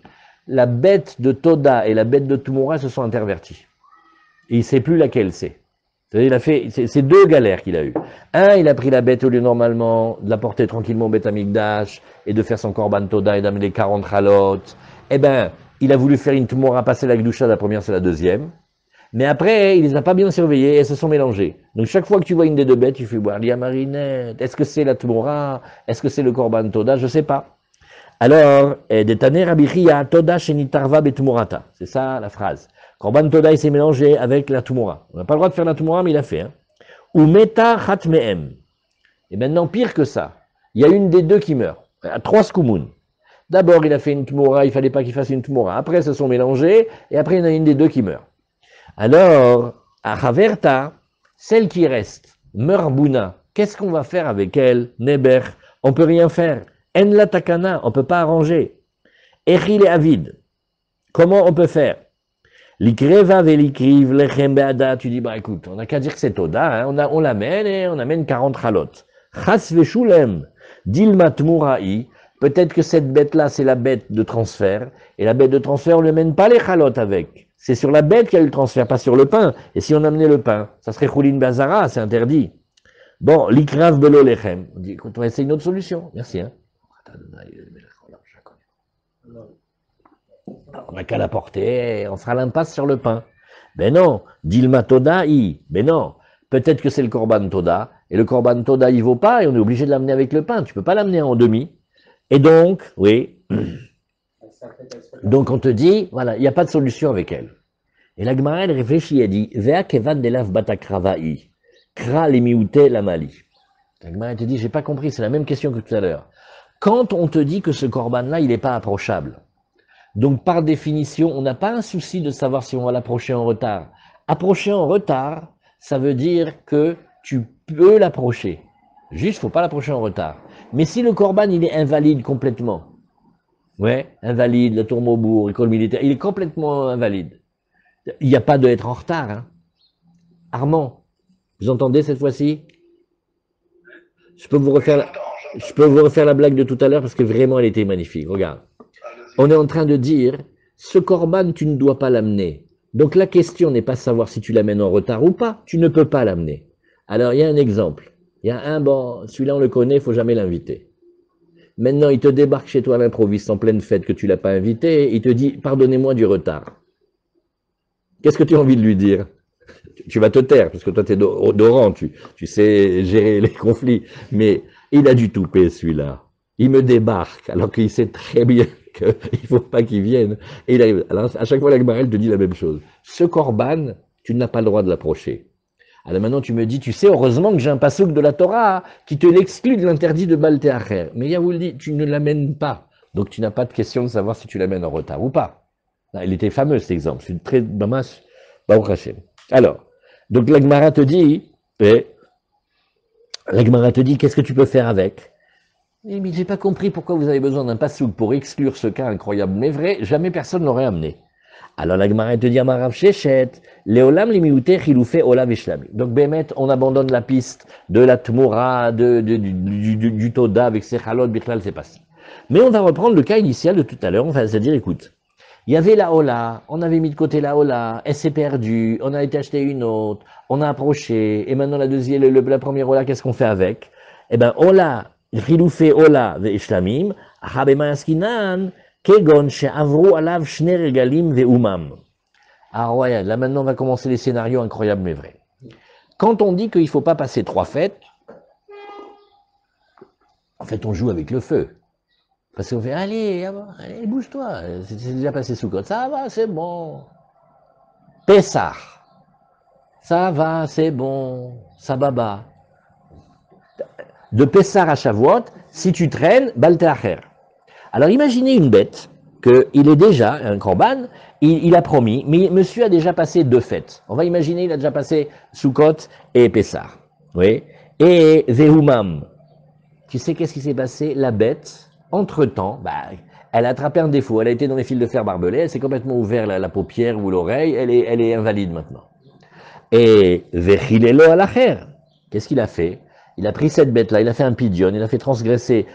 La bête de Toda et la bête de Tmoura se sont interverties. Et il ne sait plus laquelle c'est. Il a fait, c'est deux galères qu'il a eues. Un, il a pris la bête au lieu normalement de la porter tranquillement au Beth Amikdash et de faire son Korban Toda et d'amener 40 halot. Eh ben, il a voulu faire une Tmoura, passer la Gdoucha, la première c'est la deuxième. Mais après, il les a pas bien surveillées et elles se sont mélangées. Donc chaque fois que tu vois une des deux bêtes, tu fais boire l'Ia Marinette. Est-ce que c'est la Tmoura? Est-ce que c'est le Korban Toda? Je sais pas. Alors, Detane Rabbi Chia, Toda Shenitarva Betmurata. C'est ça la phrase. Korban Toda, il s'est mélangé avec la Tmoura. On n'a pas le droit de faire la Tmoura, mais il a fait. Ou Meta Chatmehem. Et maintenant, pire que ça, il y a une des deux qui meurt. À 3 Skoumoun. D'abord, il a fait une Tmoura, il fallait pas qu'il fasse une Tmoura. Après, elles se sont mélangées, et après, il y en a une des deux qui meurt. Alors, à Haverta, celle qui reste, Meurbouna, qu'est-ce qu'on va faire avec elle, Neber? On peut rien faire. En la takana, on peut pas arranger. Echil et avid. Comment on peut faire? L'ikreva velikriv lechem beada. Tu dis, bah écoute, on n'a qu'à dire que c'est Toda, hein, on l'amène et on amène 40 halot. Chas veshulem, dilma tmura'i. Peut-être que cette bête-là, c'est la bête de transfert, et la bête de transfert, on ne mène pas les halot avec. C'est sur la bête qu'il y a eu le transfert, pas sur le pain. Et si on amenait le pain, ça serait choulin bazara, c'est interdit. Bon, l'ikrav belo lechem. On dit, écoute, on va essayer une autre solution. Merci, hein. On n'a qu'à la porter, on fera l'impasse sur le pain. Ben non, Dilma Toda, ben non. Peut-être que c'est le Korban Toda, et le Korban Toda, il vaut pas, et on est obligé de l'amener avec le pain. Tu peux pas l'amener en demi. Et donc, oui. Donc on te dit, voilà, il n'y a pas de solution avec elle. Et la Gemara, elle réfléchit, elle dit, Vea kevan delav batakrava'i, kra lemiute lamali. La Gemara, elle te dit, j'ai pas compris, c'est la même question que tout à l'heure. Quand on te dit que ce Korban-là, il n'est pas approchable, donc par définition, on n'a pas un souci de savoir si on va l'approcher en retard. Approcher en retard, ça veut dire que tu peux l'approcher. Juste, faut pas l'approcher en retard. Mais si le Korban, il est invalide complètement, ouais, invalide, la tour Maubourg, école militaire, il est complètement invalide. Il n'y a pas de être en retard, hein. Armand, vous entendez cette fois-ci? Je peux vous refaire la blague de tout à l'heure parce que vraiment elle était magnifique. Regarde. On est en train de dire, ce Korban, tu ne dois pas l'amener. Donc la question n'est pas de savoir si tu l'amènes en retard ou pas, tu ne peux pas l'amener. Alors il y a un exemple. Il y a un, bon, celui-là on le connaît, il ne faut jamais l'inviter. Maintenant, il te débarque chez toi à l'improviste en pleine fête que tu ne l'as pas invité, il te dit, pardonnez-moi du retard. Qu'est-ce que tu as envie de lui dire? Tu vas te taire, parce que toi, tu es odorant, tu sais gérer les conflits. Mais il a du toupet, celui-là. Il me débarque, alors qu'il sait très bien qu'il ne faut pas qu'il vienne. Et il arrive. Alors, à chaque fois, la Gemara te dit la même chose. Ce Korban, tu n'as pas le droit de l'approcher. Alors maintenant, tu me dis, tu sais, heureusement que j'ai un passouk de la Torah qui te l'exclut de l'interdit de Baal Te'acher. Mais Yahoul dit, tu ne l'amènes pas. Donc, tu n'as pas de question de savoir si tu l'amènes en retard ou pas. Il était fameux, cet exemple. C'est une très bamash, Baruch Hashem. Alors, donc la Gemara te dit, qu'est-ce que tu peux faire avec? Mais j'ai pas compris pourquoi vous avez besoin d'un passouk pour exclure ce cas incroyable, mais vrai, jamais personne l'aurait amené. Alors la Gemara te dit, Amarav Shechet, Leolam limiouté chiloufé olav ishlami. Donc Bémet, on abandonne la piste de la Tmoura, du Toda avec ses chalot, Bichlal, c'est pas ça. Mais on va reprendre le cas initial de tout à l'heure, on va se dire, écoute, il y avait la Ola, on avait mis de côté la Ola, elle s'est perdue, on a été acheter une autre, on a approché, et maintenant la deuxième, la première Ola, qu'est-ce qu'on fait avec? Eh ben, Ola, chiloufé Ola ve'ishlamim, habema yaskinan, kegon she'avru alav shne regalim ve'umam. Ah ouais, là maintenant on va commencer les scénarios incroyables mais vrais. Quand on dit qu'il ne faut pas passer 3 fêtes, en fait on joue avec le feu. Parce qu'on fait, allez, bouge-toi, c'est déjà passé sous côte. Ça va, c'est bon. Pessah. Ça va, c'est bon. Sababa. De Pessah à Shavuot, si tu traînes, Baal Te'acher. Alors imaginez une bête qu'il est déjà un korban, il a promis, mais monsieur a déjà passé 2 fêtes. On va imaginer, il a déjà passé Sukkot et Pessah. Oui. Et Zehumam. Tu sais qu'est-ce qui s'est passé? La bête, entre-temps, elle a attrapé un défaut. Elle a été dans les fils de fer barbelés, elle s'est complètement ouvert la paupière ou l'oreille, elle est invalide maintenant. Et Vechilelo alacher. Qu'est-ce qu'il a fait? Il a pris cette bête-là, il a fait un pidion, il a fait transgresser,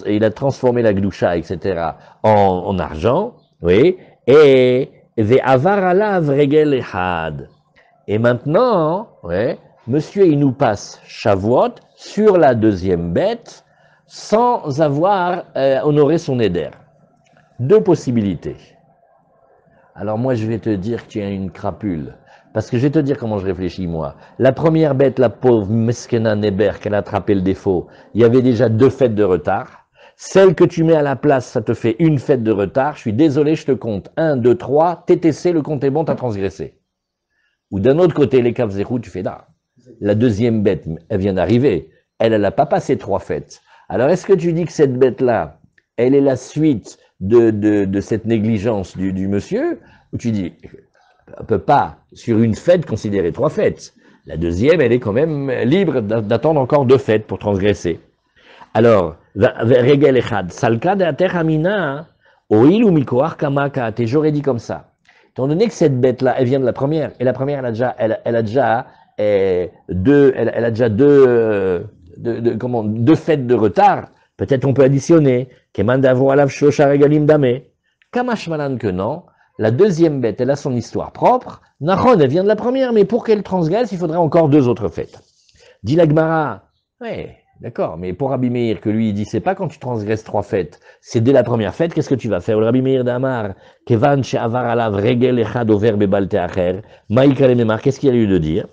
il a transformé la gdoucha, etc., en argent, oui, et ve'avar alav regel echad. Et maintenant, ouais, monsieur, il nous passe Shavuot sur la deuxième bête sans avoir honoré son éder. 2 possibilités. Alors moi, je vais te dire que tu as une crapule. Parce que je vais te dire comment je réfléchis, moi. La première bête, la pauvre Meskena Neber, qu'elle a attrapé le défaut, il y avait déjà 2 fêtes de retard. Celle que tu mets à la place, ça te fait 1 fête de retard. Je suis désolé, je te compte. 1, 2, 3, TTC, le compte est bon, t'as transgressé. Ou d'un autre côté, les Kavzerou, tu fais là. La deuxième bête, elle vient d'arriver. Elle n'a pas passé 3 fêtes. Alors, est-ce que tu dis que cette bête-là, elle est la suite de cette négligence du monsieur? Ou tu dis, on ne peut pas, sur une fête, considérer 3 fêtes. La deuxième, elle est quand même libre d'attendre encore 2 fêtes pour transgresser. Alors, regel echad, salka de ater hamina, oil ou mikoar kamaka, j'aurais dit comme ça. Étant donné que cette bête-là, elle vient de la première, et la première, elle a déjà 2 fêtes de retard, peut-être on peut additionner, kemandavo alav shlosha regalim dame, kamashmalan que non. La deuxième bête, elle a son histoire propre. Nachon, elle vient de la première, mais pour qu'elle transgresse, il faudrait encore 2 autres fêtes. Dit la Gemara, ouais, d'accord, mais pour Rabbi Meir, que lui, il dit, c'est pas quand tu transgresses 3 fêtes, c'est dès la première fête, qu'est-ce que tu vas faire? Le Rabbi Meir d'Amar, Kevan she'avar alav regel echad over bebalte acher, ma'ikale memar, qu'est-ce qu'il y a lieu de dire?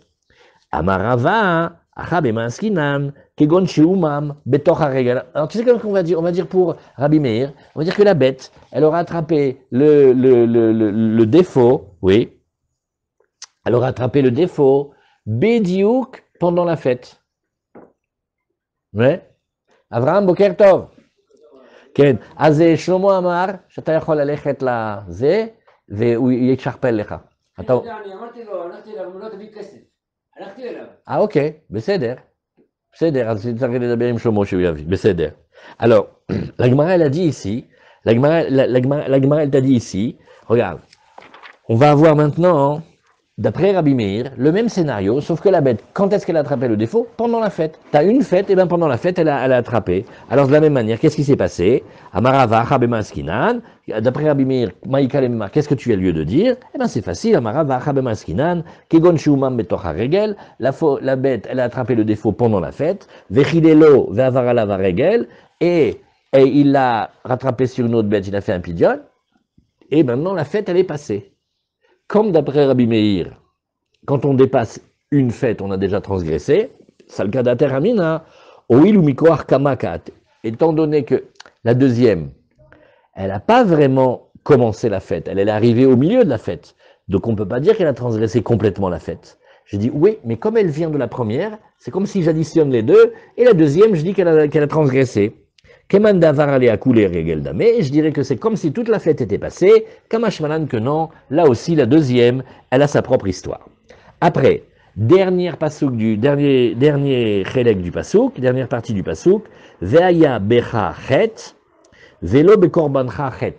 Amarava, acha bemaskinan, kegon she'umam, betoch haregel. Alors, tu sais comment on va dire? On va dire pour Rabbi Meir, on va dire que la bête, elle aura attrapé le défaut, oui, elle aura attrapé le défaut, bediouk, pendant la fête. Ouais. Avraham Boker Tov. כן, אז שלמה אמר שאתה יכול ללכת לזה, והוא ישכפל לך. אני אמרתי לו, הלכתי אליו, הוא לא תביא כסף. הלכתי אליו. אוקיי, בסדר. בסדר, אז צריך לדבר עם שלמה שהוא יביא, בסדר. Alors, la Gemara, elle a dit ici, la Gemara, elle t'a dit ici, regarde, on va avoir maintenant, d'après Rabbi Meir, le même scénario, sauf que la bête, quand est-ce qu'elle a attrapé le défaut? Pendant la fête. Tu as une fête, et bien pendant la fête, elle a attrapé. Alors de la même manière, qu'est-ce qui s'est passé? Amarava, Chabemaskinan, d'après Rabbi Meir, Maïka Lememar, qu'est-ce que tu as lieu de dire? Eh bien c'est facile, Amarava, Chabemaskinan, Kegon Shumam Betocha Regel, la bête, elle a attrapé le défaut pendant la fête, Vechilelo, Veavarala Varegel, et il l'a rattrapé sur une autre bête, il a fait un pidion, et maintenant la fête, elle est passée. Comme d'après Rabbi Meir, quand on dépasse une fête, on a déjà transgressé, salkadater amina, oil ou mikoar kamakat. Étant donné que la deuxième, elle n'a pas vraiment commencé la fête, elle est arrivée au milieu de la fête. Donc on ne peut pas dire qu'elle a transgressé complètement la fête. Je dis oui, mais comme elle vient de la première, c'est comme si j'additionne les 2, et la deuxième, je dis qu'elle a transgressé. Kemandavar ale akule regel dame, et je dirais que c'est comme si toute la fête était passée, kamashmalan que non, là aussi la deuxième, elle a sa propre histoire. Après, dernier chélek du pasouk, dernière partie du pasouk, veaya becha chet, velo bekorbancha chet.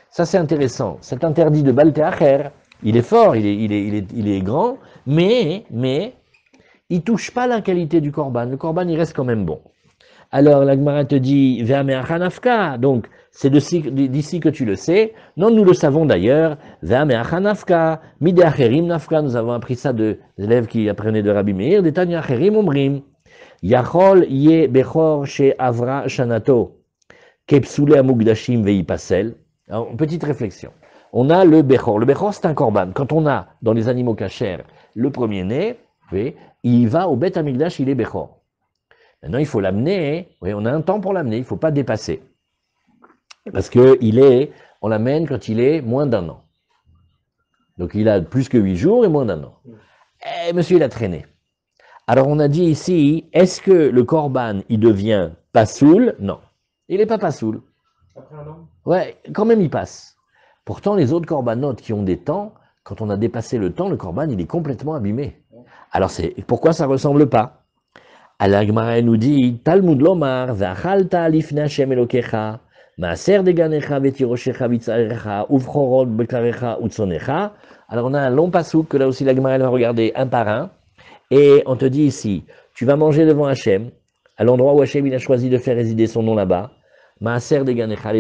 Ça c'est intéressant, cet interdit de balte acher, il est fort, il est grand, mais il touche pas la qualité du korban, le korban il reste quand même bon. Alors la Gemara te dit Ve'ame'achanafka, donc c'est d'ici que tu le sais. Non, nous le savons d'ailleurs. Ve'ame'achanafka, mide acherim nafka. Nous avons appris ça de élèves qui apprenaient de Rabbi Meir. Des tanya acherim omrim. Yachol ye bechor she avra shanato kepsule amugdashim ve'ipasel. Alors petite réflexion. On a le bechor. Le bechor c'est un korban. Quand on a dans les animaux cachers le premier-né, oui, il va au bet amigdash, il est bechor. Maintenant, il faut l'amener, oui, on a un temps pour l'amener, il ne faut pas dépasser. Parce que on l'amène quand il est moins d'1 an. Donc il a plus que 8 jours et moins d'1 an. Et monsieur, il a traîné. Alors on a dit ici, est-ce que le korban, il devient pasoul? Non. Il n'est pas pasoul. Après un an? Ouais, quand même il passe. Pourtant, les autres corbanotes qui ont des temps, quand on a dépassé le temps, le corban, il est complètement abîmé. Alors, pourquoi ça ressemble pas? Alors, Gemara nous dit, Talmud lomar, v'achalta lifnei Hashem Elokecha, maaser deganecha v'tiroshecha v'tzarecha, uvchorot bekarecha utzonecha. Alors, on a un long passouk que là aussi la Gemara va regarder un par un. Et on te dit ici, tu vas manger devant Hachem, à l'endroit où Hachem il a choisi de faire résider son nom là-bas. Maaser de Ganecha,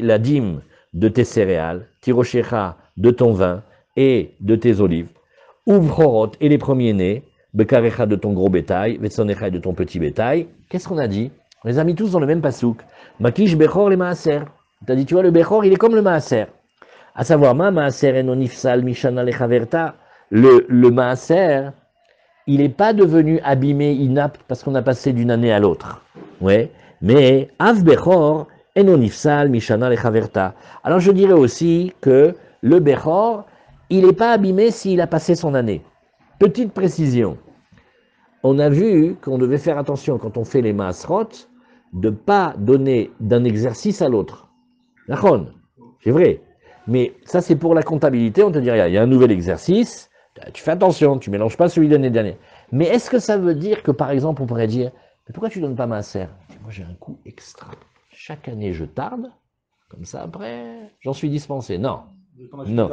la dîme de tes céréales, Tiroshecha de ton vin et de tes olives, Uvchorot et les premiers-nés, Bekarecha de ton gros bétail, Vetsonecha de ton petit bétail. Qu'est-ce qu'on a dit? On les a mis tous dans le même pasouk. Makish Bechor les Maaser. Tu as dit, tu vois, le Bechor, il est comme le Maaser. À savoir, Ma Maaser enonifsal mishana lechaverta. Le Maaser, il n'est pas devenu abîmé, inapte, parce qu'on a passé d'une année à l'autre. Ouais. Mais Av Bechor enonifsal mishana lechaverta. Alors je dirais aussi que le Bechor, il n'est pas abîmé s'il a passé son année. Petite précision. On a vu qu'on devait faire attention quand on fait les Maasrot, de ne pas donner d'un exercice à l'autre. D'accord, c'est vrai. Mais ça, c'est pour la comptabilité. On te dit, regarde, il y a un nouvel exercice. Tu fais attention, tu ne mélanges pas celui de l'année dernière. Mais est-ce que ça veut dire que, par exemple, on pourrait dire, mais pourquoi tu ne donnes pas Maaser? Moi, j'ai un coup extra. Chaque année, je tarde. Comme ça, après, j'en suis dispensé. Non. Non.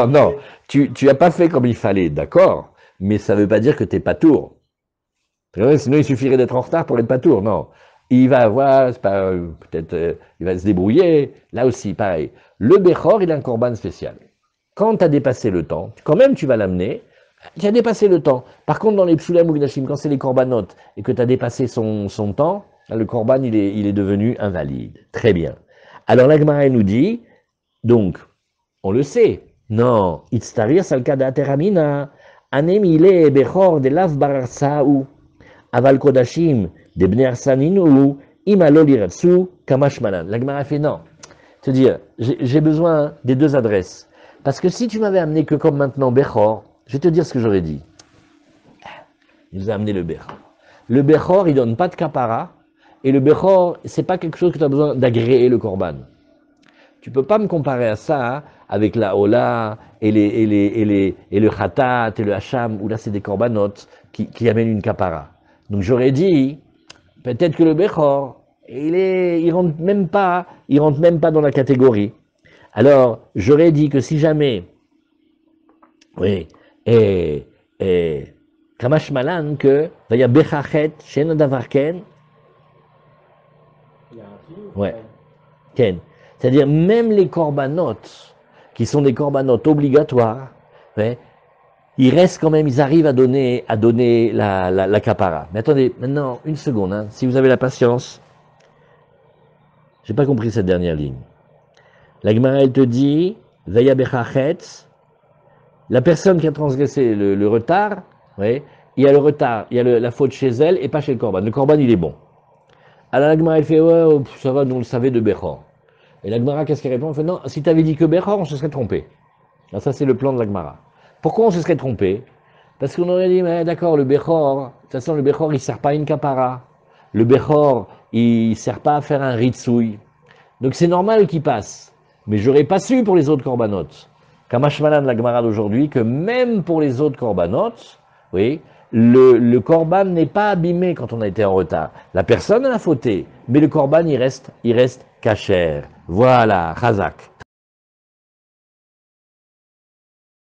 Non. Tu n'as pas fait comme il fallait, d'accord. Mais ça ne veut pas dire que tu n'es pas tour. Sinon, il suffirait d'être en retard pour être pas tour. Non. Il va avoir, peut-être, il va se débrouiller. Là aussi, pareil. Le Bechor, il a un korban spécial. Quand tu as dépassé le temps, quand même tu vas l'amener, tu as dépassé le temps. Par contre, dans les psulam ou gnashim, quand c'est les korbanotes et que tu as dépassé son temps, le korban, il est devenu invalide. Très bien. Alors la Gemara nous dit, donc, on le sait, non, itztarir salkada teramina, anemile bechor de lav bararsaou, aval kodashim de bnei arsaninu, imalo liratsu, kamash malan. La Gemara fait non. C'est-à-dire, j'ai besoin des deux adresses. Parce que si tu m'avais amené que comme maintenant Bechor, je vais te dire ce que j'aurais dit. Il nous a amené le Bechor. Le Bechor, il ne donne pas de kapara. Et le Bechor, ce n'est pas quelque chose que tu as besoin d'agréer le korban. Tu ne peux pas me comparer à ça hein, avec la Ola et le Khatat et le Hacham, où là c'est des korbanotes qui amènent une kapara. Donc j'aurais dit, peut-être que le Bechor, il rentre même pas dans la catégorie. Alors, j'aurais dit que si jamais, oui, Kamash Malan, que, vaya Bechachet, Shen Davarken, ouais, Ken. C'est-à-dire, même les corbanotes, qui sont des corbanotes obligatoires, ouais, ils restent quand même, ils arrivent à donner la kapara. Mais attendez, maintenant, une seconde, hein, si vous avez la patience, j'ai pas compris cette dernière ligne. La Gemara, elle te dit, Vaya Bechachetz, la personne qui a transgressé le retard, ouais, il y a le retard, il y a la faute chez elle et pas chez le korban. Le korban, il est bon. Alors la Gemara, elle fait, ouais, ça va, nous on le savait de Bechor. Et la Gemara, qu'est-ce qu'elle répond? Elle fait, non, si tu avais dit que Bechor, on se serait trompé. Alors ça, c'est le plan de la Gemara. Pourquoi on se serait trompé? Parce qu'on aurait dit, mais d'accord, le Bechor, de toute façon, le Bechor, il ne sert pas à une kapara. Le Bechor, il ne sert pas à faire un ritsouille. Donc c'est normal qu'il passe. Mais j'aurais pas su pour les autres corbanotes. Kamash Malan, la Gemara d'aujourd'hui, que même pour les autres corbanotes, oui, le korban n'est pas abîmé quand on a été en retard. La personne a fauté, mais le korban, il reste kasher. Voilà, chazak.